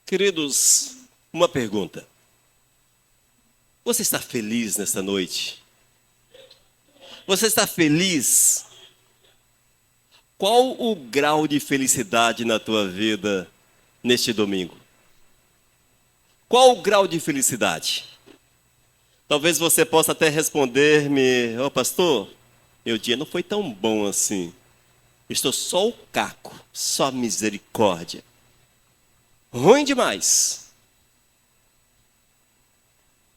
Queridos, uma pergunta. Você está feliz nesta noite? Você está feliz? Qual o grau de felicidade na tua vida neste domingo? Qual o grau de felicidade? Talvez você possa até responder-me: "Ô pastor, meu dia não foi tão bom assim. Estou só o caco, só misericórdia. Ruim demais.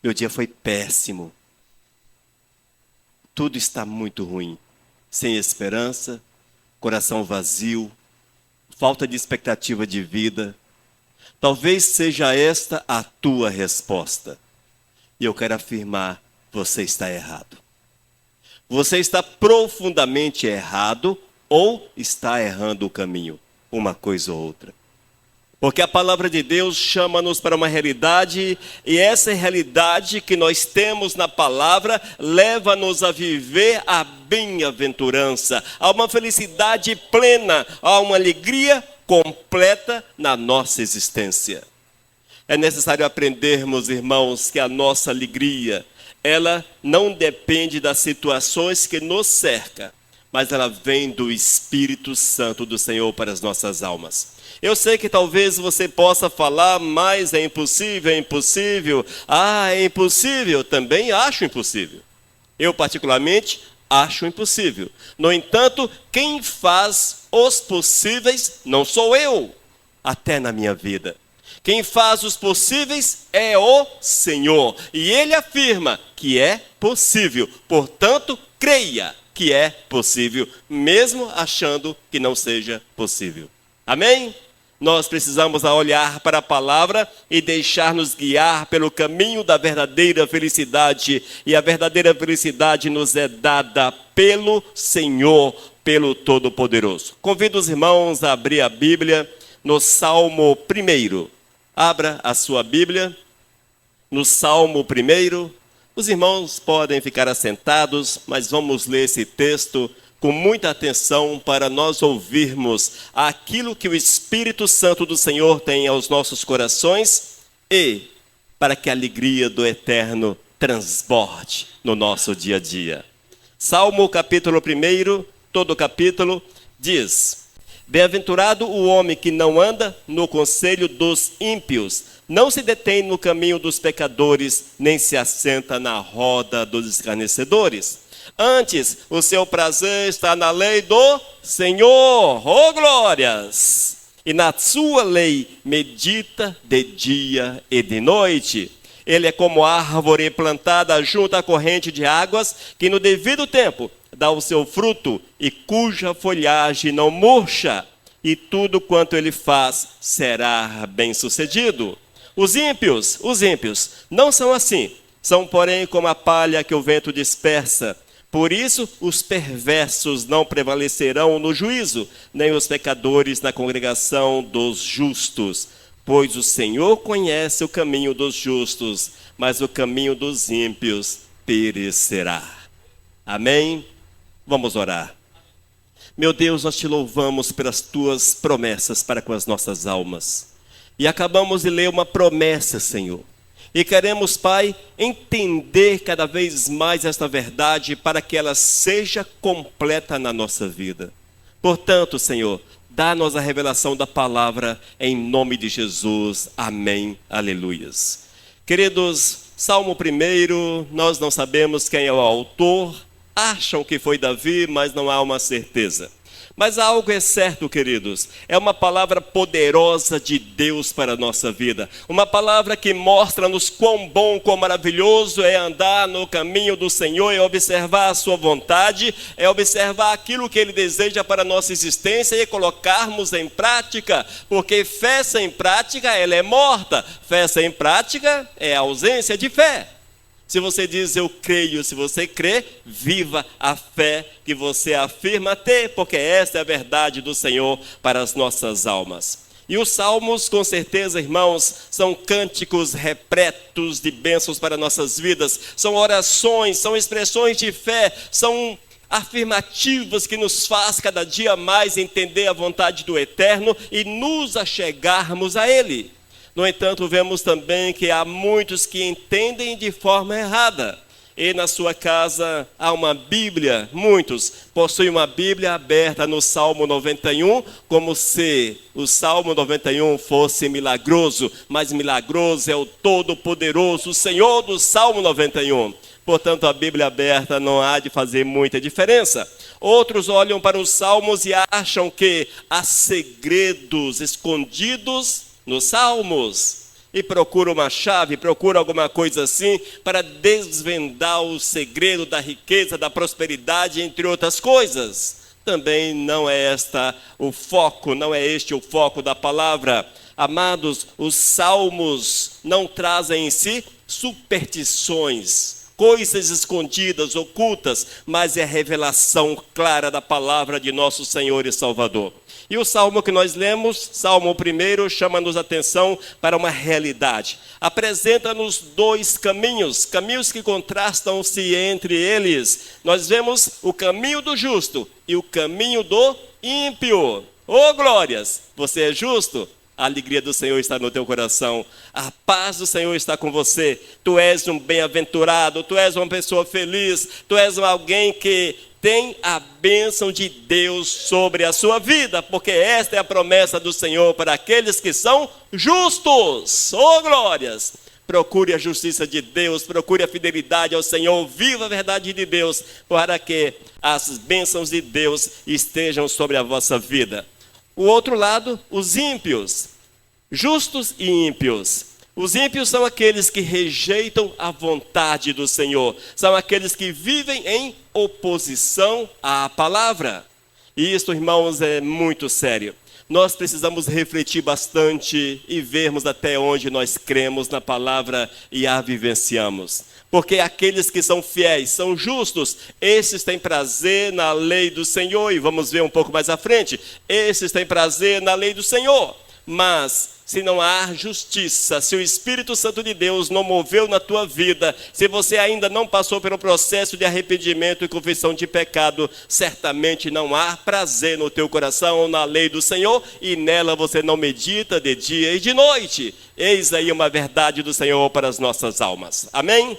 Meu dia foi péssimo. Tudo está muito ruim. Sem esperança, coração vazio, falta de expectativa de vida." Talvez seja esta a tua resposta. E eu quero afirmar: você está errado. Você está profundamente errado ou está errando o caminho, uma coisa ou outra. Porque a palavra de Deus chama-nos para uma realidade, e essa realidade que nós temos na palavra leva-nos a viver a bem-aventurança, a uma felicidade plena, a uma alegria completa na nossa existência. É necessário aprendermos, irmãos, que a nossa alegria, ela não depende das situações que nos cercam, mas ela vem do Espírito Santo do Senhor para as nossas almas. Eu sei que talvez você possa falar: "Mas é impossível, é impossível." É impossível, também acho impossível. Eu particularmente acho impossível. No entanto, quem faz os possíveis não sou eu, até na minha vida. Quem faz os possíveis é o Senhor. E Ele afirma que é possível. Portanto, creia que é possível, mesmo achando que não seja possível. Amém? Nós precisamos olhar para a palavra e deixar-nos guiar pelo caminho da verdadeira felicidade. E a verdadeira felicidade nos é dada pelo Senhor, pelo Todo-Poderoso. Convido os irmãos a abrir a Bíblia no Salmo 1. Abra a sua Bíblia no Salmo 1. Os irmãos podem ficar assentados, mas vamos ler esse texto com muita atenção para nós ouvirmos aquilo que o Espírito Santo do Senhor tem aos nossos corações e para que a alegria do Eterno transborde no nosso dia a dia. Salmo capítulo 1, todo o capítulo, diz: "Bem-aventurado o homem que não anda no conselho dos ímpios, não se detém no caminho dos pecadores, nem se assenta na roda dos escarnecedores. Antes, o seu prazer está na lei do Senhor." Oh, glórias! "E na sua lei medita de dia e de noite. Ele é como árvore plantada junto à corrente de águas, que no devido tempo dá o seu fruto e cuja folhagem não murcha. E tudo quanto ele faz será bem-sucedido." Os ímpios não são assim. São, porém, como a palha que o vento dispersa. Por isso, os perversos não prevalecerão no juízo, nem os pecadores na congregação dos justos. Pois o Senhor conhece o caminho dos justos, mas o caminho dos ímpios perecerá. Amém? Vamos orar. Meu Deus, nós te louvamos pelas tuas promessas para com as nossas almas. E acabamos de ler uma promessa, Senhor. E queremos, Pai, entender cada vez mais esta verdade para que ela seja completa na nossa vida. Portanto, Senhor, dá-nos a revelação da palavra em nome de Jesus. Amém. Aleluias. Queridos, Salmo 1, nós não sabemos quem é o autor. Acham que foi Davi, mas não há uma certeza. Mas algo é certo, queridos, é uma palavra poderosa de Deus para a nossa vida. Uma palavra que mostra-nos quão bom, quão maravilhoso é andar no caminho do Senhor, é observar a sua vontade, é observar aquilo que Ele deseja para a nossa existência e colocarmos em prática. Porque fé sem prática, ela é morta. Fé sem prática é ausência de fé. Se você diz eu creio, se você crê, viva a fé que você afirma ter, porque essa é a verdade do Senhor para as nossas almas. E os salmos, com certeza, irmãos, são cânticos repletos de bênçãos para nossas vidas, são orações, são expressões de fé, são afirmativas que nos faz cada dia mais entender a vontade do Eterno e nos achegarmos a Ele. No entanto, vemos também que há muitos que entendem de forma errada. E na sua casa há uma Bíblia, muitos possuem uma Bíblia aberta no Salmo 91, como se o Salmo 91 fosse milagroso, mas milagroso é o Todo-Poderoso, o Senhor do Salmo 91. Portanto, a Bíblia aberta não há de fazer muita diferença. Outros olham para os Salmos e acham que há segredos escondidos nos Salmos. E procura uma chave, procura alguma coisa assim, para desvendar o segredo da riqueza, da prosperidade, entre outras coisas. Também não é este o foco da palavra. Amados, os salmos não trazem em si superstições, coisas escondidas, ocultas, mas é a revelação clara da palavra de nosso Senhor e Salvador. E o salmo que nós lemos, Salmo 1, chama-nos a atenção para uma realidade. Apresenta-nos dois caminhos que contrastam-se entre eles. Nós vemos o caminho do justo e o caminho do ímpio. Oh, glórias! Você é justo? A alegria do Senhor está no teu coração. A paz do Senhor está com você. Tu és um bem-aventurado, tu és uma pessoa feliz, tu és alguém que tem a bênção de Deus sobre a sua vida, porque esta é a promessa do Senhor para aqueles que são justos. Oh, glórias! Procure a justiça de Deus, procure a fidelidade ao Senhor, viva a verdade de Deus, para que as bênçãos de Deus estejam sobre a vossa vida. O outro lado, os ímpios, justos e ímpios. Os ímpios são aqueles que rejeitam a vontade do Senhor, são aqueles que vivem em oposição à palavra. E isso, irmãos, é muito sério. Nós precisamos refletir bastante e vermos até onde nós cremos na palavra e a vivenciamos. Porque aqueles que são fiéis, são justos, esses têm prazer na lei do Senhor. E vamos ver um pouco mais à frente. Esses têm prazer na lei do Senhor. Mas se não há justiça, se o Espírito Santo de Deus não moveu na tua vida, se você ainda não passou pelo processo de arrependimento e confissão de pecado, certamente não há prazer no teu coração na lei do Senhor, e nela você não medita de dia e de noite. Eis aí uma verdade do Senhor para as nossas almas. Amém?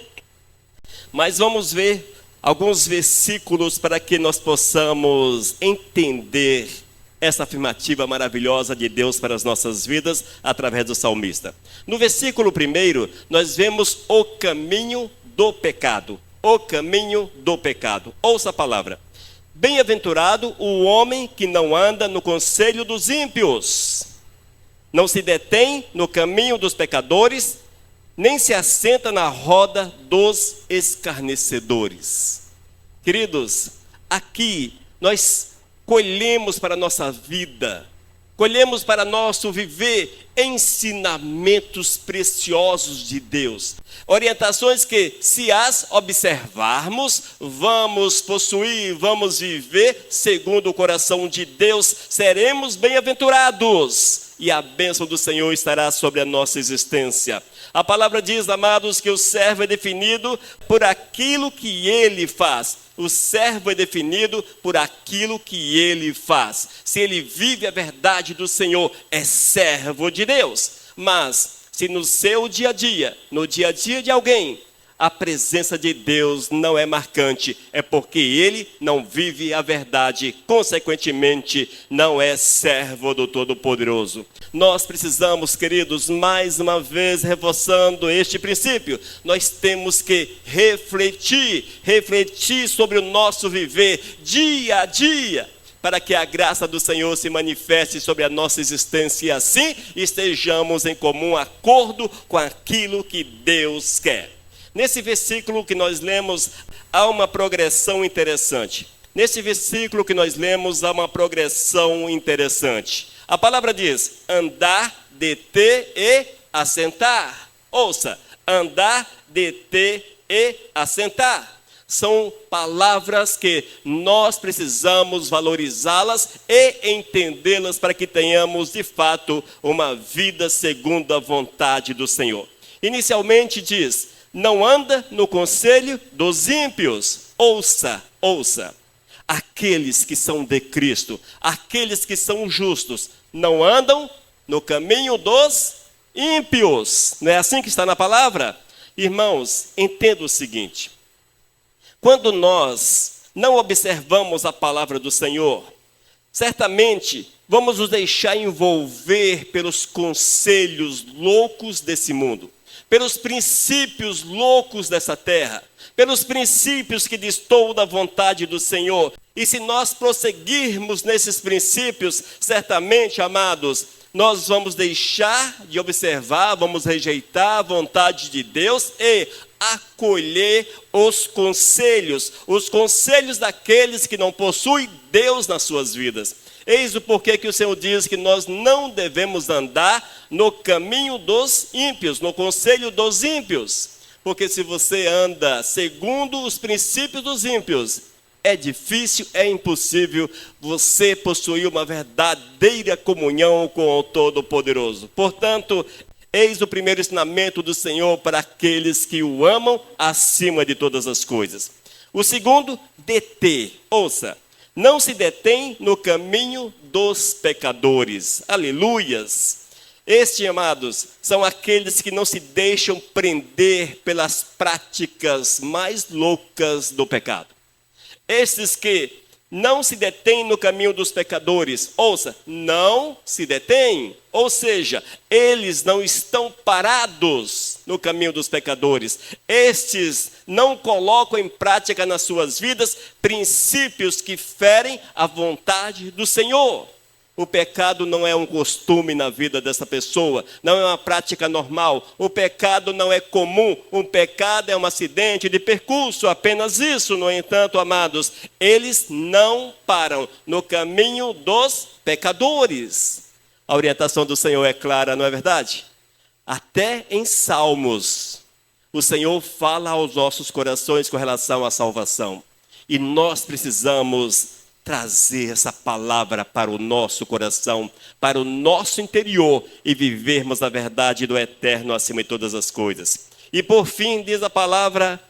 Mas vamos ver alguns versículos para que nós possamos entender essa afirmativa maravilhosa de Deus para as nossas vidas, através do salmista. No versículo 1, nós vemos o caminho do pecado. O caminho do pecado. Ouça a palavra. Bem-aventurado o homem que não anda no conselho dos ímpios, não se detém no caminho dos pecadores, nem se assenta na roda dos escarnecedores. Queridos, aqui nós colhemos para a nossa vida, colhemos para nosso viver ensinamentos preciosos de Deus. Orientações que, se as observarmos, vamos possuir, vamos viver segundo o coração de Deus, seremos bem-aventurados e a bênção do Senhor estará sobre a nossa existência. A palavra diz, amados, que o servo é definido por aquilo que ele faz. O servo é definido por aquilo que ele faz. Se ele vive a verdade do Senhor, é servo de Deus. Mas, se no seu dia a dia, no dia a dia de alguém, a presença de Deus não é marcante, é porque ele não vive a verdade, consequentemente, não é servo do Todo-Poderoso. Nós precisamos, queridos, mais uma vez reforçando este princípio, nós temos que refletir sobre o nosso viver dia a dia, para que a graça do Senhor se manifeste sobre a nossa existência e assim estejamos em comum acordo com aquilo que Deus quer. Nesse versículo que nós lemos, há uma progressão interessante. A palavra diz, andar, deter e assentar. Ouça, andar, deter e assentar. São palavras que nós precisamos valorizá-las e entendê-las para que tenhamos, de fato, uma vida segundo a vontade do Senhor. Inicialmente diz, não anda no conselho dos ímpios. Ouça. Aqueles que são de Cristo, aqueles que são justos, não andam no caminho dos ímpios. Não é assim que está na palavra? Irmãos, entenda o seguinte: quando nós não observamos a palavra do Senhor, certamente vamos nos deixar envolver pelos conselhos loucos desse mundo, pelos princípios loucos dessa terra, pelos princípios que destoam da vontade do Senhor. E se nós prosseguirmos nesses princípios, certamente, amados, nós vamos deixar de observar, vamos rejeitar a vontade de Deus e acolher os conselhos daqueles que não possuem Deus nas suas vidas. Eis o porquê que o Senhor diz que nós não devemos andar no caminho dos ímpios, no conselho dos ímpios. Porque se você anda segundo os princípios dos ímpios, é difícil, é impossível você possuir uma verdadeira comunhão com o Todo-Poderoso. Portanto, eis o primeiro ensinamento do Senhor para aqueles que o amam acima de todas as coisas. O segundo, deter. Ouça, não se detém no caminho dos pecadores. Aleluias! Estes, amados, são aqueles que não se deixam prender pelas práticas mais loucas do pecado. Estes que não se detêm no caminho dos pecadores, ouça, não se detêm, ou seja, eles não estão parados no caminho dos pecadores. Estes não colocam em prática nas suas vidas princípios que ferem a vontade do Senhor. O pecado não é um costume na vida dessa pessoa, não é uma prática normal. O pecado não é comum, um pecado é um acidente de percurso, apenas isso. No entanto, amados, eles não param no caminho dos pecadores. A orientação do Senhor é clara, não é verdade? Até em Salmos, o Senhor fala aos nossos corações com relação à salvação. E nós precisamos trazer essa palavra para o nosso coração, para o nosso interior e vivermos a verdade do eterno acima de todas as coisas. E por fim, diz a palavra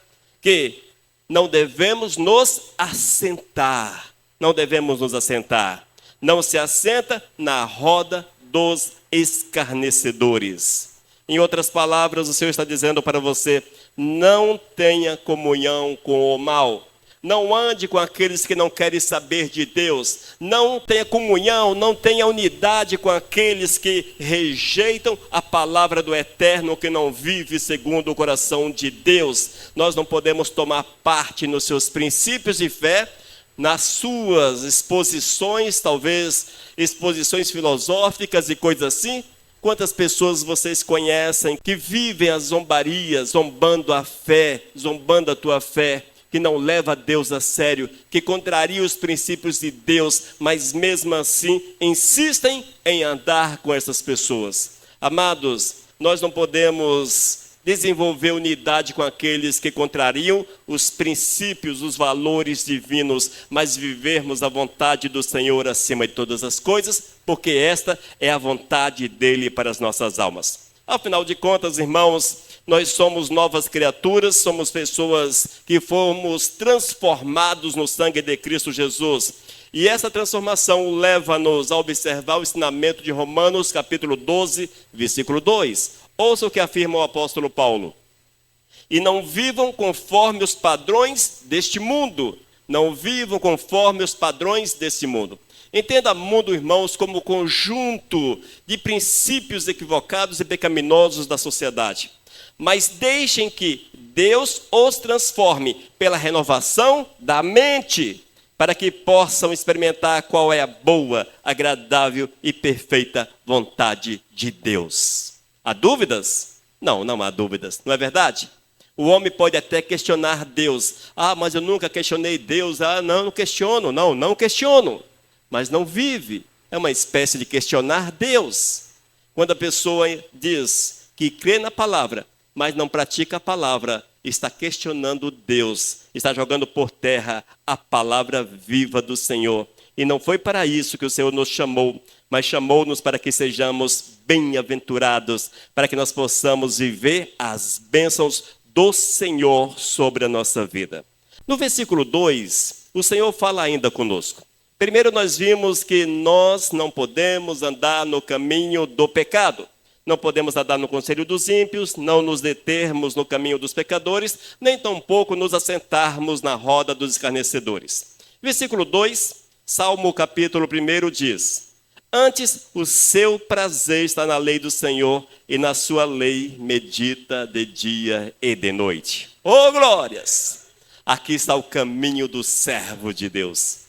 que não devemos nos assentar. Não devemos nos assentar. Não se assenta na roda dos escarnecedores. Em outras palavras, o Senhor está dizendo para você: não tenha comunhão com o mal. Não ande com aqueles que não querem saber de Deus. Não tenha comunhão, não tenha unidade com aqueles que rejeitam a palavra do Eterno, que não vive segundo o coração de Deus. Nós não podemos tomar parte nos seus princípios de fé, nas suas exposições, talvez exposições filosóficas e coisas assim. Quantas pessoas vocês conhecem que vivem as zombarias, zombando a fé, zombando a tua fé, que não leva Deus a sério, que contraria os princípios de Deus, mas mesmo assim insistem em andar com essas pessoas. Amados, nós não podemos desenvolver unidade com aqueles que contrariam os princípios, os valores divinos, mas vivermos a vontade do Senhor acima de todas as coisas, porque esta é a vontade dele para as nossas almas. Afinal de contas, irmãos, nós somos novas criaturas, somos pessoas que fomos transformados no sangue de Cristo Jesus. E essa transformação leva-nos a observar o ensinamento de Romanos, capítulo 12, versículo 2. Ouça o que afirma o apóstolo Paulo. E não vivam conforme os padrões deste mundo. Não vivam conforme os padrões deste mundo. Entenda mundo, irmãos, como conjunto de princípios equivocados e pecaminosos da sociedade. Mas deixem que Deus os transforme pela renovação da mente, para que possam experimentar qual é a boa, agradável e perfeita vontade de Deus. Há dúvidas? Não, não há dúvidas, não é verdade? O homem pode até questionar Deus. Ah, mas eu nunca questionei Deus. Ah, não questiono. Não questiono. Mas não vive. É uma espécie de questionar Deus. Quando a pessoa diz que crê na palavra, mas não pratica a palavra, está questionando Deus, está jogando por terra a palavra viva do Senhor. E não foi para isso que o Senhor nos chamou, mas chamou-nos para que sejamos bem-aventurados, para que nós possamos viver as bênçãos do Senhor sobre a nossa vida. No versículo 2, o Senhor fala ainda conosco. Primeiro nós vimos que nós não podemos andar no caminho do pecado. não podemos andar no conselho dos ímpios, não nos determos no caminho dos pecadores, nem tampouco nos assentarmos na roda dos escarnecedores. Versículo 2, Salmo capítulo 1 diz: Antes o seu prazer está na lei do Senhor, e na sua lei medita de dia e de noite. Oh, glórias! Aqui está o caminho do servo de Deus.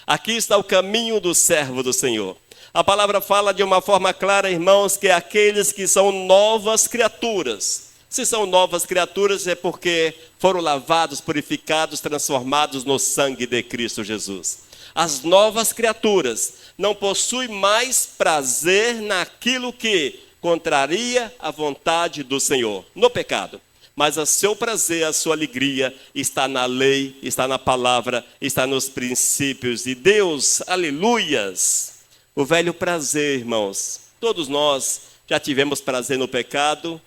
Aqui está o caminho do servo do Senhor. A palavra fala de uma forma clara, irmãos, que aqueles que são novas criaturas. Se são novas criaturas é porque foram lavados, purificados, transformados no sangue de Cristo Jesus. As novas criaturas não possuem mais prazer naquilo que contraria a vontade do Senhor, no pecado. Mas o seu prazer, a sua alegria está na lei, está na palavra, está nos princípios de Deus. Aleluias! O velho prazer, irmãos. Todos nós já tivemos prazer no pecado.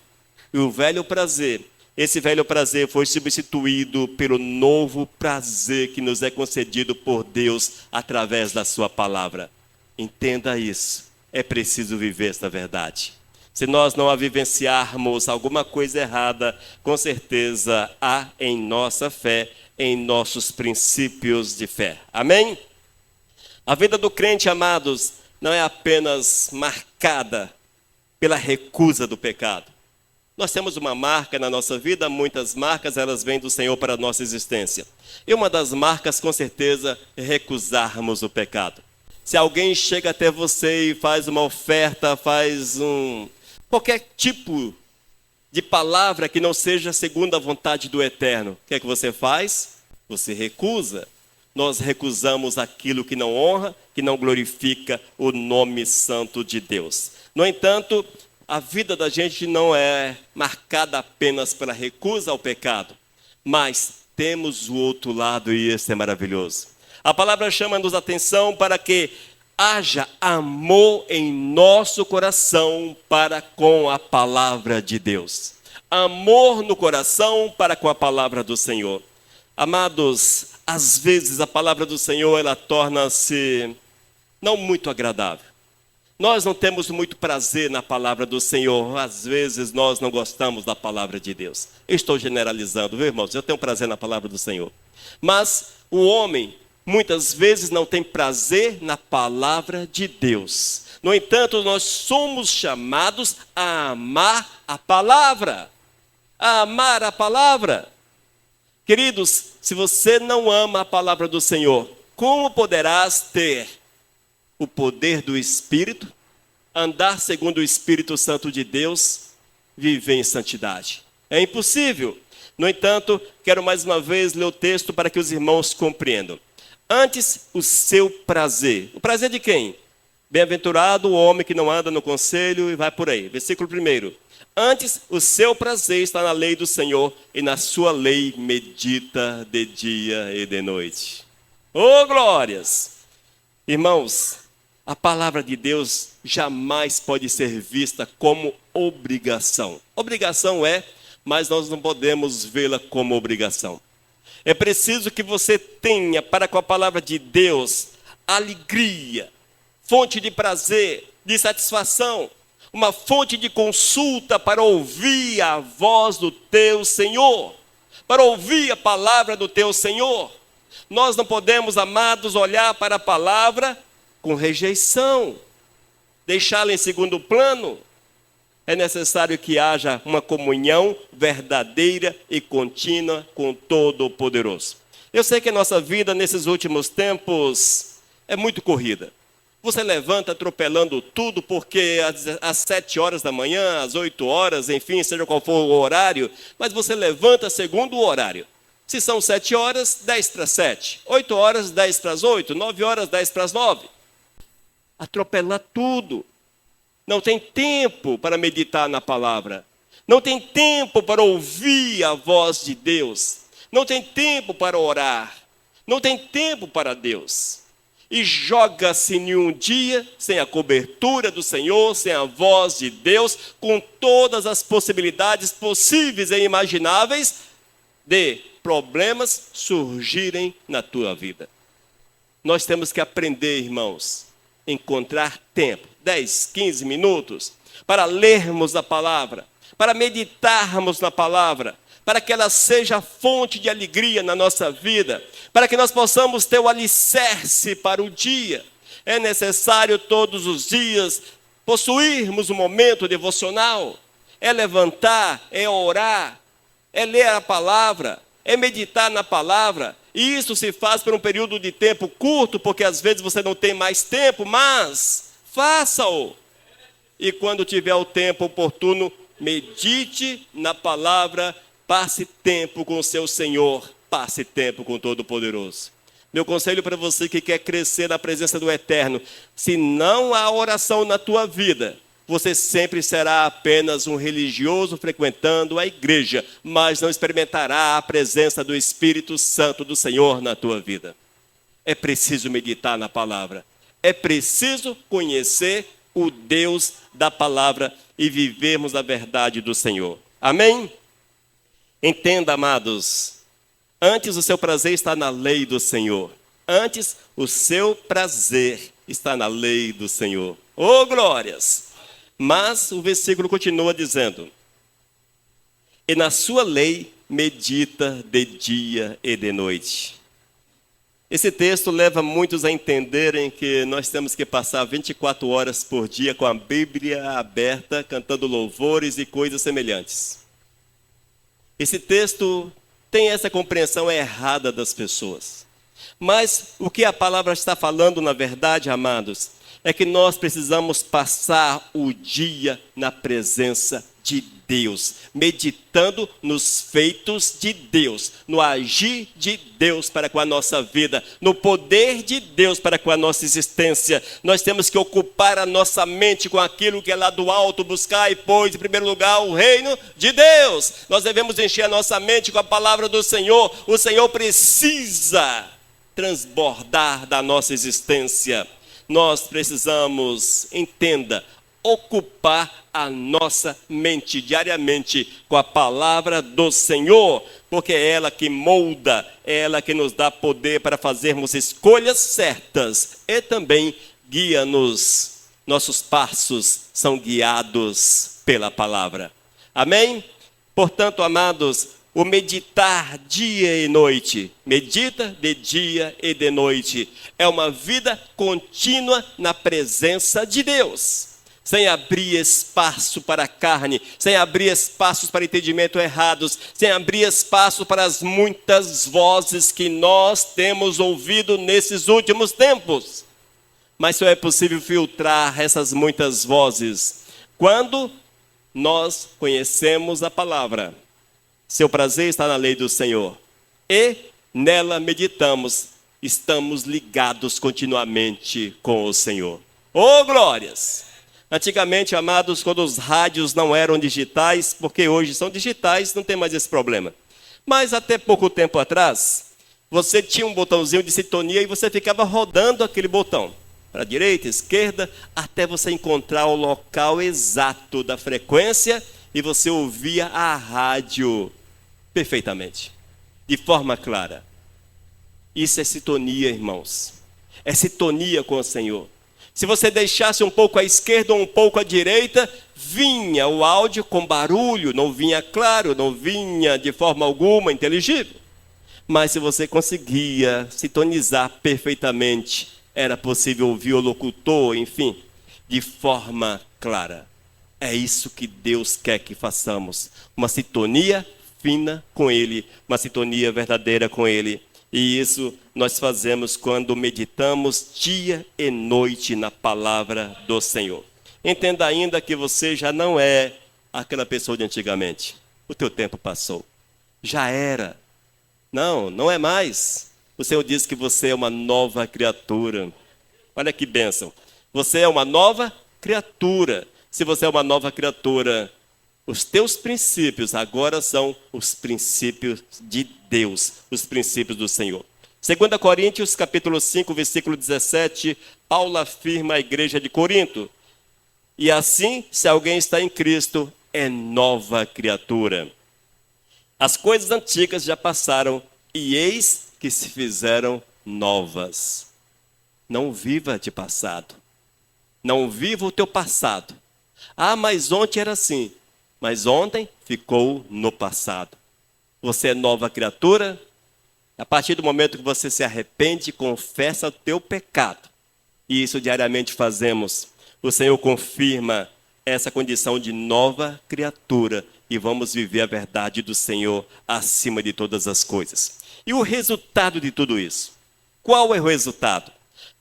E o velho prazer, esse velho prazer foi substituído pelo novo prazer que nos é concedido por Deus através da sua palavra. Entenda isso. É preciso viver esta verdade. Se nós não a vivenciarmos alguma coisa errada, com certeza há em nossa fé, em nossos princípios de fé. Amém? A vida do crente, amados, não é apenas marcada pela recusa do pecado. Nós temos uma marca na nossa vida, muitas marcas, elas vêm do Senhor para a nossa existência. E uma das marcas, com certeza, é recusarmos o pecado. Se alguém chega até você e faz uma oferta, qualquer tipo de palavra que não seja segundo a vontade do Eterno, o que é que você faz? Você recusa. Nós recusamos aquilo que não honra, que não glorifica o nome santo de Deus. No entanto, a vida da gente não é marcada apenas pela recusa ao pecado, mas temos o outro lado e esse é maravilhoso. A palavra chama-nos a atenção para que haja amor em nosso coração para com a palavra de Deus. Amor no coração para com a palavra do Senhor. Amados, às vezes a palavra do Senhor, ela torna-se não muito agradável. Nós não temos muito prazer na palavra do Senhor. Às vezes nós não gostamos da palavra de Deus. Eu estou generalizando, viu, irmãos? Eu tenho prazer na palavra do Senhor. Mas o homem, muitas vezes, não tem prazer na palavra de Deus. No entanto, nós somos chamados a amar a palavra. A amar a palavra. Queridos, se você não ama a palavra do Senhor, como poderás ter o poder do Espírito, andar segundo o Espírito Santo de Deus, viver em santidade? É impossível. No entanto, quero mais uma vez ler o texto para que os irmãos compreendam. Antes, o seu prazer. O prazer de quem? Bem-aventurado o homem que não anda no conselho e vai por aí. Versículo 1. Antes, o seu prazer está na lei do Senhor, e na sua lei medita de dia e de noite. Oh, glórias! Irmãos, a palavra de Deus jamais pode ser vista como obrigação. Obrigação é, mas nós não podemos vê-la como obrigação. É preciso que você tenha para com a palavra de Deus alegria, fonte de prazer, de satisfação, uma fonte de consulta para ouvir a voz do teu Senhor, para ouvir a palavra do teu Senhor. Nós não podemos, amados, olhar para a palavra com rejeição, deixá-la em segundo plano. É necessário que haja uma comunhão verdadeira e contínua com Todo-Poderoso. Eu sei que a nossa vida nesses últimos tempos é muito corrida. Você levanta atropelando tudo porque às 7 horas da manhã, às 8 horas, enfim, seja qual for o horário, mas você levanta segundo o horário. Se são 7 horas, 10 para 7. 8 horas, 10 para as 8. 9 horas, 10 para as 9. Atropelar tudo. Não tem tempo para meditar na palavra. Não tem tempo para ouvir a voz de Deus. Não tem tempo para orar. Não tem tempo para Deus. E joga-se em um dia sem a cobertura do Senhor, sem a voz de Deus, com todas as possibilidades possíveis e imagináveis de problemas surgirem na tua vida. Nós temos que aprender, irmãos, encontrar tempo, 10, 15 minutos, para lermos a palavra, para meditarmos na palavra, para que ela seja fonte de alegria na nossa vida, para que nós possamos ter o alicerce para o dia. É necessário todos os dias possuirmos um momento devocional, é levantar, é orar, é ler a palavra, é meditar na palavra. E isso se faz por um período de tempo curto, porque às vezes você não tem mais tempo, mas faça-o. E quando tiver o tempo oportuno, medite na palavra, passe tempo com o seu Senhor, passe tempo com o Todo-Poderoso. Meu conselho para você que quer crescer na presença do Eterno: se não há oração na tua vida, você sempre será apenas um religioso frequentando a igreja, mas não experimentará a presença do Espírito Santo do Senhor na tua vida. É preciso meditar na palavra, é preciso conhecer o Deus da palavra e vivermos a verdade do Senhor. Amém? Entenda, amados, antes o seu prazer está na lei do Senhor. Antes o seu prazer está na lei do Senhor. Oh, glórias! Mas o versículo continua dizendo: e na sua lei medita de dia e de noite. Esse texto leva muitos a entenderem que nós temos que passar 24 horas por dia com a Bíblia aberta, cantando louvores e coisas semelhantes. Esse texto tem essa compreensão errada das pessoas. Mas o que a palavra está falando, na verdade, amados, é que nós precisamos passar o dia na presença de Deus, meditando nos feitos de Deus, no agir de Deus para com a nossa vida, no poder de Deus para com a nossa existência. Nós temos que ocupar a nossa mente com aquilo que é lá do alto, buscar e pois, em primeiro lugar, o reino de Deus. Nós devemos encher a nossa mente com a palavra do Senhor. O Senhor precisa transbordar da nossa existência. Nós precisamos, entenda, ocupar a nossa mente diariamente com a palavra do Senhor, porque é ela que molda, é ela que nos dá poder para fazermos escolhas certas e também guia-nos. Nossos passos são guiados pela palavra. Amém? Portanto, amados, o meditar dia e noite, medita de dia e de noite, é uma vida contínua na presença de Deus, sem abrir espaço para a carne, sem abrir espaços para entendimento errados, sem abrir espaço para as muitas vozes que nós temos ouvido nesses últimos tempos. Mas só é possível filtrar essas muitas vozes quando nós conhecemos a palavra. Seu prazer está na lei do Senhor e nela meditamos, estamos ligados continuamente com o Senhor. Oh, glórias! Antigamente, amados, quando os rádios não eram digitais, porque hoje são digitais, não tem mais esse problema. Mas até pouco tempo atrás, você tinha um botãozinho de sintonia e você ficava rodando aquele botão, para a direita, esquerda, até você encontrar o local exato da frequência e você ouvia a rádio perfeitamente, de forma clara. Isso é sintonia, irmãos. É sintonia com o Senhor. Se você deixasse um pouco à esquerda ou um pouco à direita, vinha o áudio com barulho, não vinha claro, não vinha de forma alguma inteligível. Mas se você conseguia sintonizar perfeitamente, era possível ouvir o locutor, enfim, de forma clara. É isso que Deus quer que façamos. Uma sintonia fina com Ele, uma sintonia verdadeira com Ele. E isso nós fazemos quando meditamos dia e noite na palavra do Senhor. Entenda ainda que você já não é aquela pessoa de antigamente. O teu tempo passou. Já era. Não, não é mais. O Senhor diz que você é uma nova criatura. Olha que bênção. Você é uma nova criatura. Se você é uma nova criatura, os teus princípios agora são os princípios de Deus, os princípios do Senhor. 2 Coríntios, capítulo 5, versículo 17, Paulo afirma à igreja de Corinto: e assim, se alguém está em Cristo, é nova criatura. As coisas antigas já passaram, e eis que se fizeram novas. Não viva de passado. Não viva o teu passado. Ah, mas ontem era assim. Mas ontem ficou no passado. Você é nova criatura. A partir do momento que você se arrepende, confessa o teu pecado. E isso diariamente fazemos. O Senhor confirma essa condição de nova criatura. E vamos viver a verdade do Senhor acima de todas as coisas. E o resultado de tudo isso? Qual é o resultado?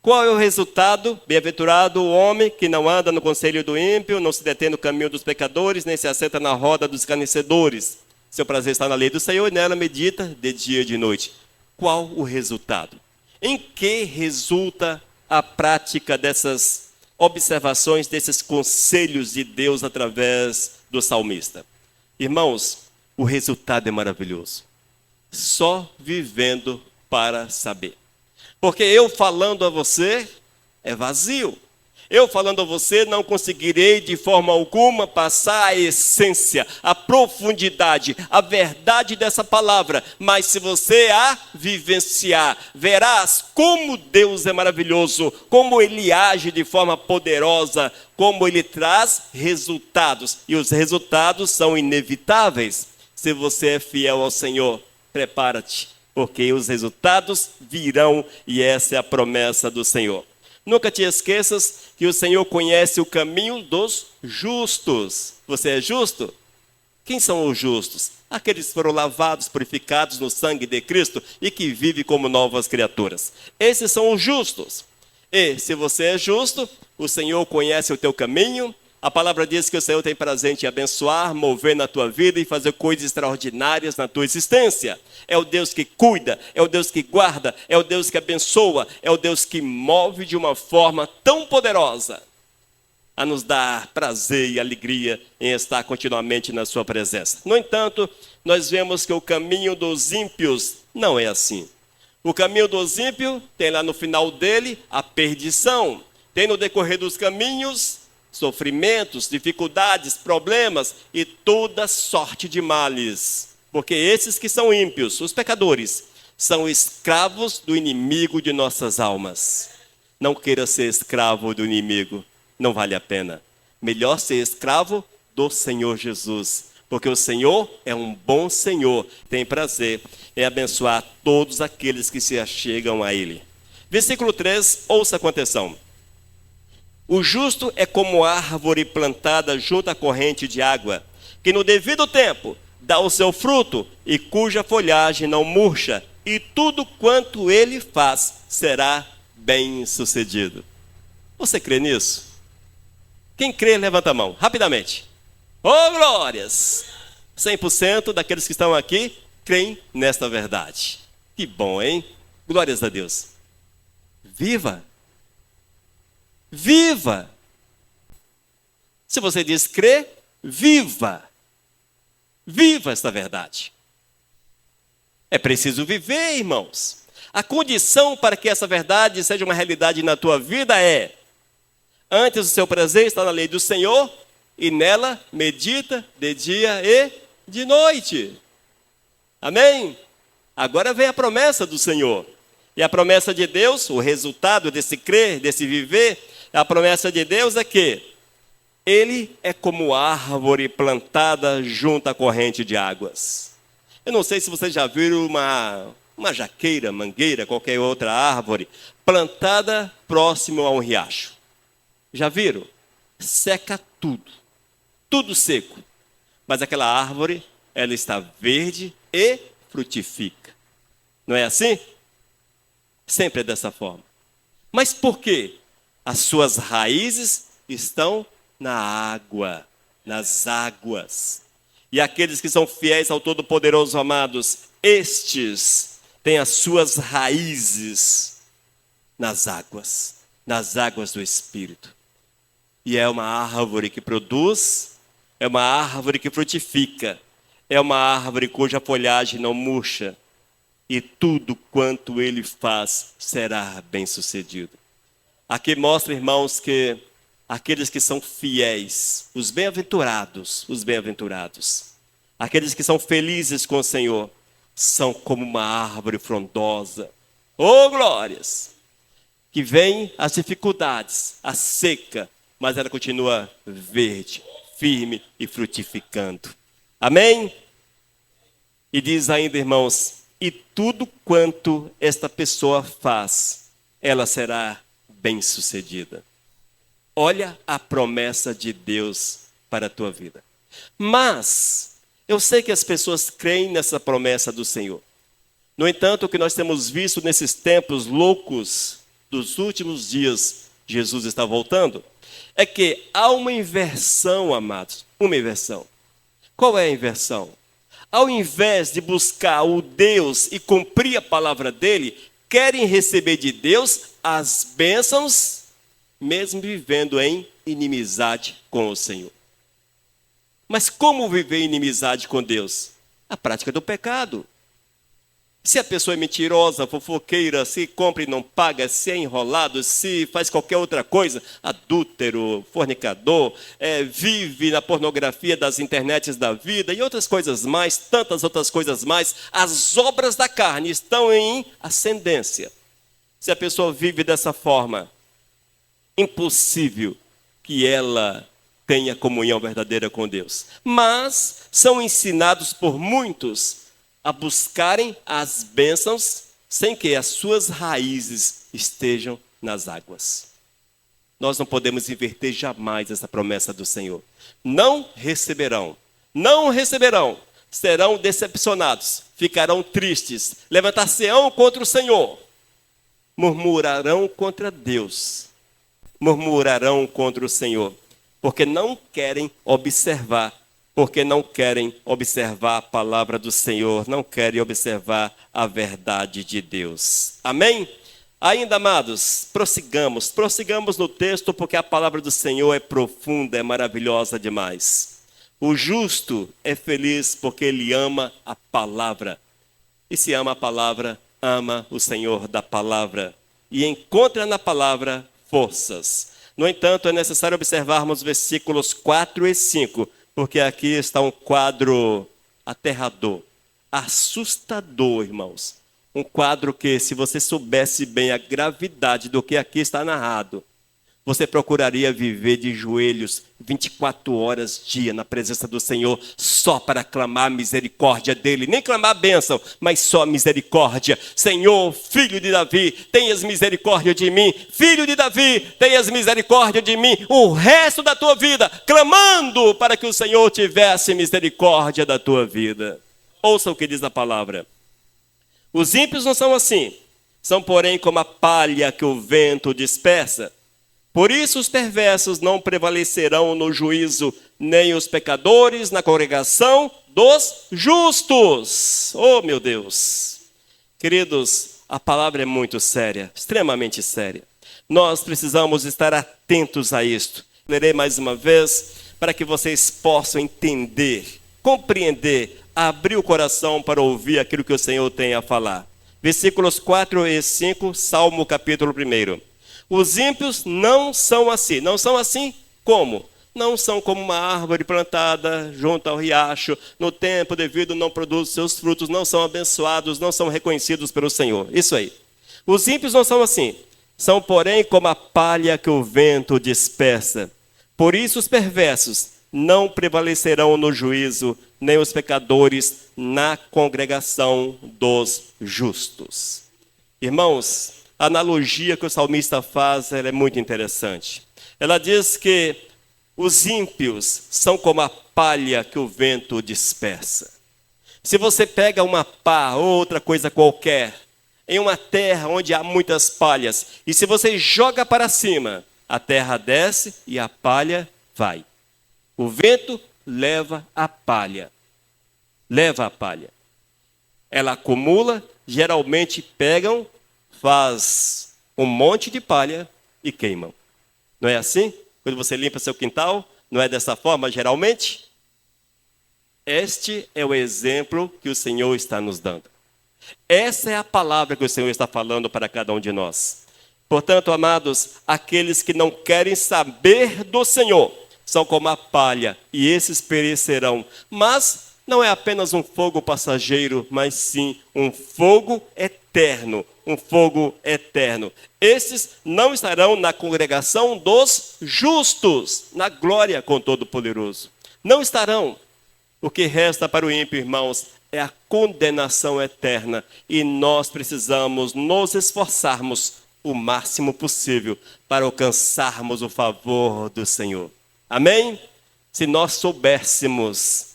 Qual é o resultado? Bem-aventurado o homem que não anda no conselho do ímpio, não se detém no caminho dos pecadores, nem se assenta na roda dos escarnecedores. Seu prazer está na lei do Senhor e nela medita de dia e de noite. Qual o resultado? Em que resulta a prática dessas observações, desses conselhos de Deus através do salmista? Irmãos, o resultado é maravilhoso. Só vivendo para saber. Porque eu falando a você é vazio. Eu falando a você não conseguirei de forma alguma passar a essência, a profundidade, a verdade dessa palavra. Mas se você a vivenciar, verás como Deus é maravilhoso, como Ele age de forma poderosa, como Ele traz resultados. E os resultados são inevitáveis. Se você é fiel ao Senhor, prepara-te, porque os resultados virão e essa é a promessa do Senhor. Nunca te esqueças que o Senhor conhece o caminho dos justos. Você é justo? Quem são os justos? Aqueles que foram lavados, purificados no sangue de Cristo e que vivem como novas criaturas. Esses são os justos. E se você é justo, o Senhor conhece o teu caminho. A palavra diz que o Senhor tem prazer em te abençoar, mover na tua vida e fazer coisas extraordinárias na tua existência. É o Deus que cuida, é o Deus que guarda, é o Deus que abençoa, é o Deus que move de uma forma tão poderosa a nos dar prazer e alegria em estar continuamente na sua presença. No entanto, nós vemos que o caminho dos ímpios não é assim. O caminho dos ímpios tem lá no final dele a perdição. Tem no decorrer dos caminhos sofrimentos, dificuldades, problemas e toda sorte de males. Porque esses que são ímpios, os pecadores, são escravos do inimigo de nossas almas. Não queira ser escravo do inimigo, não vale a pena. Melhor ser escravo do Senhor Jesus. Porque o Senhor é um bom Senhor, tem prazer em abençoar todos aqueles que se achegam a Ele. Versículo 3, ouça com atenção. O justo é como árvore plantada junto à corrente de água, que no devido tempo dá o seu fruto e cuja folhagem não murcha, e tudo quanto ele faz será bem-sucedido. Você crê nisso? Quem crê, levanta a mão, rapidamente. Oh, glórias! 100% daqueles que estão aqui creem nesta verdade. Que bom, hein? Glórias a Deus. Viva! Viva! Se você diz crer, viva! Viva esta verdade. É preciso viver, irmãos. A condição para que essa verdade seja uma realidade na tua vida é: antes o seu prazer está na lei do Senhor, e nela medita de dia e de noite. Amém? Agora vem a promessa do Senhor. E a promessa de Deus, o resultado desse crer, desse viver, a promessa de Deus é que Ele é como árvore plantada junto à corrente de águas. Eu não sei se vocês já viram uma jaqueira, mangueira, qualquer outra árvore, plantada próximo a um riacho. Já viram? Seca tudo. Tudo seco. Mas aquela árvore, ela está verde e frutifica. Não é assim? Sempre é dessa forma. Mas por quê? As suas raízes estão na água, nas águas. E aqueles que são fiéis ao Todo-Poderoso, amados, estes têm as suas raízes nas águas do Espírito. E é uma árvore que produz, é uma árvore que frutifica, é uma árvore cuja folhagem não murcha, e tudo quanto ele faz será bem-sucedido. Aqui mostra, irmãos, que aqueles que são fiéis, os bem-aventurados, aqueles que são felizes com o Senhor, são como uma árvore frondosa. Oh, glórias! Que vem as dificuldades, a seca, mas ela continua verde, firme e frutificando. Amém? E diz ainda, irmãos, e tudo quanto esta pessoa faz, ela será bem-sucedida. Olha a promessa de Deus para a tua vida. Mas, eu sei que as pessoas creem nessa promessa do Senhor. No entanto, o que nós temos visto nesses tempos loucos dos últimos dias, Jesus está voltando, é que há uma inversão, amados, uma inversão. Qual é a inversão? Ao invés de buscar o Deus e cumprir a palavra dele, querem receber de Deus as bênçãos, mesmo vivendo em inimizade com o Senhor. Mas como viver em inimizade com Deus? A prática do pecado. Se a pessoa é mentirosa, fofoqueira, se compra e não paga, se é enrolado, se faz qualquer outra coisa, adúltero, fornicador, vive na pornografia das internets da vida e outras coisas mais, tantas outras coisas mais, as obras da carne estão em ascendência. Se a pessoa vive dessa forma, impossível que ela tenha comunhão verdadeira com Deus. Mas são ensinados por muitos a buscarem as bênçãos sem que as suas raízes estejam nas águas. Nós não podemos inverter jamais essa promessa do Senhor. Não receberão, serão decepcionados, ficarão tristes, levantar-se-ão contra o Senhor, murmurarão contra Deus, murmurarão contra o Senhor, porque não querem observar a palavra do Senhor, não querem observar a verdade de Deus. Amém? Ainda, amados, prossigamos no texto, porque a palavra do Senhor é profunda, é maravilhosa demais. O justo é feliz porque ele ama a palavra. E se ama a palavra, ama o Senhor da palavra. E encontra na palavra forças. No entanto, é necessário observarmos versículos 4 e 5, porque aqui está um quadro aterrador, assustador, irmãos. Um quadro que, se você soubesse bem a gravidade do que aqui está narrado, você procuraria viver de joelhos 24 horas dia na presença do Senhor, só para clamar a misericórdia dele. Nem clamar a bênção, mas só a misericórdia. Senhor, filho de Davi, tenhas misericórdia de mim. Filho de Davi, tenhas misericórdia de mim. O resto da tua vida, clamando para que o Senhor tivesse misericórdia da tua vida. Ouça o que diz a palavra. Os ímpios não são assim. São, porém, como a palha que o vento dispersa. Por isso os perversos não prevalecerão no juízo, nem os pecadores na congregação dos justos. Oh, meu Deus! Queridos, a palavra é muito séria, extremamente séria. Nós precisamos estar atentos a isto. Lerei mais uma vez para que vocês possam entender, compreender, abrir o coração para ouvir aquilo que o Senhor tem a falar. Versículos 4 e 5, Salmo capítulo 1. Os ímpios não são assim. Não são assim como? Não são como uma árvore plantada junto ao riacho, no tempo devido não produz seus frutos, não são abençoados, não são reconhecidos pelo Senhor. Isso aí. Os ímpios não são assim. São, porém, como a palha que o vento dispersa. Por isso os perversos não prevalecerão no juízo, nem os pecadores na congregação dos justos. Irmãos, a analogia que o salmista faz, ela é muito interessante. Ela diz que os ímpios são como a palha que o vento dispersa. Se você pega uma pá ou outra coisa qualquer, em uma terra onde há muitas palhas, e se você joga para cima, a terra desce e a palha vai. O vento leva a palha. Leva a palha. Ela acumula, geralmente pegam, faz um monte de palha e queimam. Não é assim? Quando você limpa seu quintal, não é dessa forma geralmente? Este é o exemplo que o Senhor está nos dando. Essa é a palavra que o Senhor está falando para cada um de nós. Portanto, amados, aqueles que não querem saber do Senhor são como a palha, e esses perecerão. Mas não é apenas um fogo passageiro, mas sim um fogo eterno. eterno, um fogo eterno. Esses não estarão na congregação dos justos, na glória com Todo-Poderoso. Não estarão. O que resta para o ímpio, irmãos, é a condenação eterna. E nós precisamos nos esforçarmos o máximo possível para alcançarmos o favor do Senhor. Amém? Se nós soubéssemos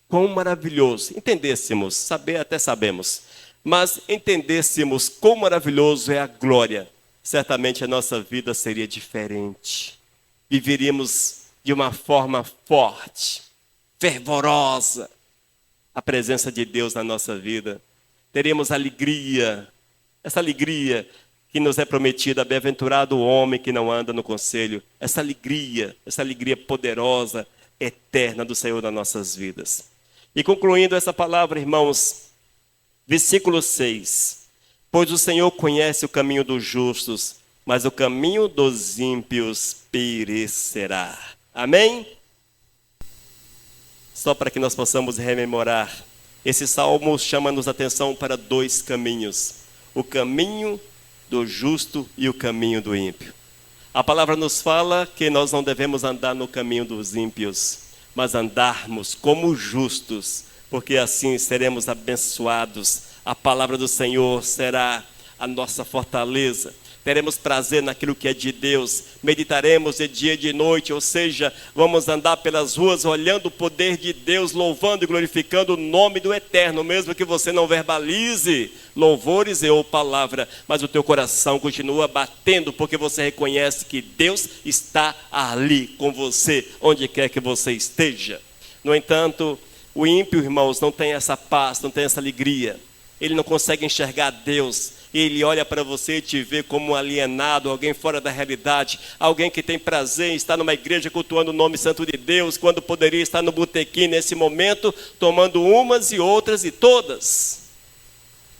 quão maravilhoso, entendêssemos, saber até sabemos, mas entendêssemos quão maravilhoso é a glória, certamente a nossa vida seria diferente. Viveríamos de uma forma forte, fervorosa, a presença de Deus na nossa vida. Teríamos alegria, essa alegria que nos é prometida, bem-aventurado o homem que não anda no conselho, essa alegria poderosa, eterna do Senhor nas nossas vidas. E concluindo essa palavra, irmãos, versículo 6. Pois o Senhor conhece o caminho dos justos, mas o caminho dos ímpios perecerá. Amém? Só para que nós possamos rememorar, esse salmo chama-nos a atenção para dois caminhos: o caminho do justo e o caminho do ímpio. A palavra nos fala que nós não devemos andar no caminho dos ímpios, mas andarmos como justos, porque assim seremos abençoados. A palavra do Senhor será a nossa fortaleza. Teremos prazer naquilo que é de Deus, meditaremos de dia e de noite, ou seja, vamos andar pelas ruas olhando o poder de Deus, louvando e glorificando o nome do Eterno, mesmo que você não verbalize louvores ou palavra, mas o teu coração continua batendo, porque você reconhece que Deus está ali com você, onde quer que você esteja. No entanto, o ímpio, irmãos, não tem essa paz, não tem essa alegria, ele não consegue enxergar Deus. Ele olha para você e te vê como um alienado, alguém fora da realidade, alguém que tem prazer em estar numa igreja cultuando o nome santo de Deus, quando poderia estar no botequim nesse momento, tomando umas e outras e todas.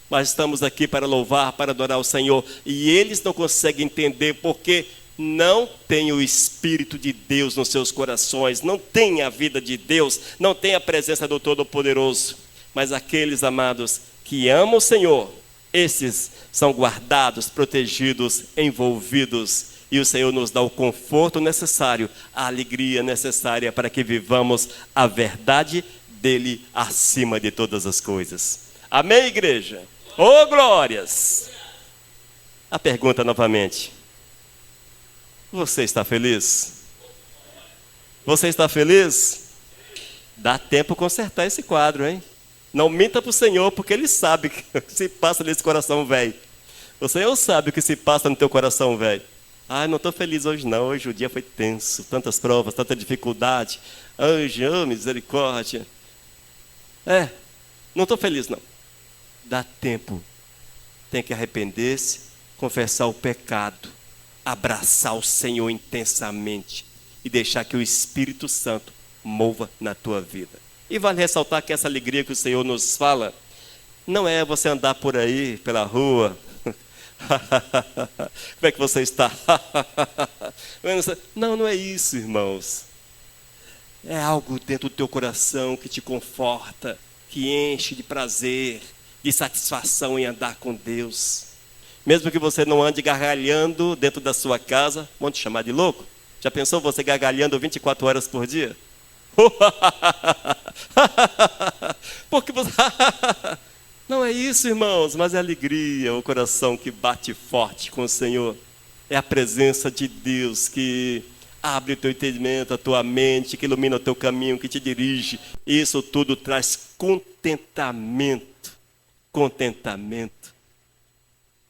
Mas estamos aqui para louvar, para adorar o Senhor, e eles não conseguem entender porque não tem o Espírito de Deus nos seus corações, não tem a vida de Deus, não tem a presença do Todo-Poderoso. Mas aqueles, amados, que amam o Senhor, esses são guardados, protegidos, envolvidos. E o Senhor nos dá o conforto necessário, a alegria necessária para que vivamos a verdade dele acima de todas as coisas. Amém, igreja? Oh, glórias! A pergunta novamente. Você está feliz? Você está feliz? Dá tempo consertar esse quadro, hein? Não minta para o Senhor, porque Ele sabe o que se passa nesse coração velho. O Senhor sabe o que se passa no teu coração velho. Ah, não estou feliz hoje não, hoje o dia foi tenso, tantas provas, tanta dificuldade. Hoje, oh, misericórdia. Não estou feliz não. Dá tempo. Tem que arrepender-se, confessar o pecado, abraçar o Senhor intensamente e deixar que o Espírito Santo mova na tua vida. E vale ressaltar que essa alegria que o Senhor nos fala, não é você andar por aí, pela rua. Como é que você está? Não é isso, irmãos. É algo dentro do teu coração que te conforta, que enche de prazer, de satisfação em andar com Deus. Mesmo que você não ande gargalhando dentro da sua casa, vão te chamar de louco? Já pensou você gargalhando 24 horas por dia? Porque você... Não é isso, irmãos, mas é alegria, o coração que bate forte com o Senhor. É a presença de Deus que abre o teu entendimento, a tua mente, que ilumina o teu caminho, que te dirige. Isso tudo traz contentamento. Contentamento.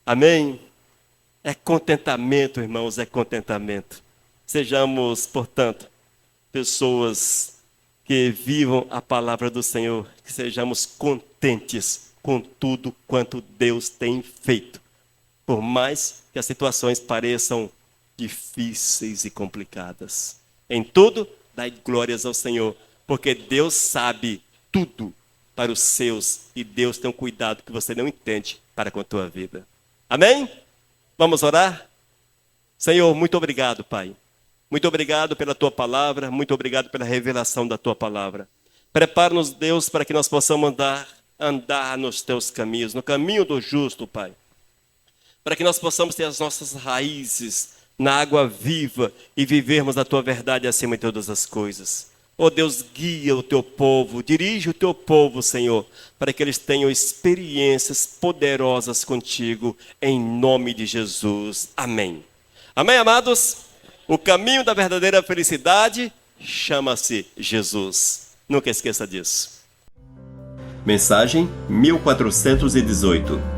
Amém? É contentamento, irmãos, é contentamento. Sejamos, portanto, pessoas que vivam a palavra do Senhor, que sejamos contentes com tudo quanto Deus tem feito. Por mais que as situações pareçam difíceis e complicadas. Em tudo, dai glórias ao Senhor, porque Deus sabe tudo para os seus, e Deus tem um cuidado que você não entende para com a tua vida. Amém? Vamos orar? Senhor, muito obrigado, Pai. Muito obrigado pela tua palavra, muito obrigado pela revelação da tua palavra. Prepara-nos, Deus, para que nós possamos andar nos teus caminhos, no caminho do justo, Pai. para que nós possamos ter as nossas raízes na água viva e vivermos a tua verdade acima de todas as coisas. Ó Deus, guia o teu povo, dirige o teu povo, Senhor, para que eles tenham experiências poderosas contigo, em nome de Jesus. Amém. Amém, amados? O caminho da verdadeira felicidade chama-se Jesus. Nunca esqueça disso. Mensagem 1418.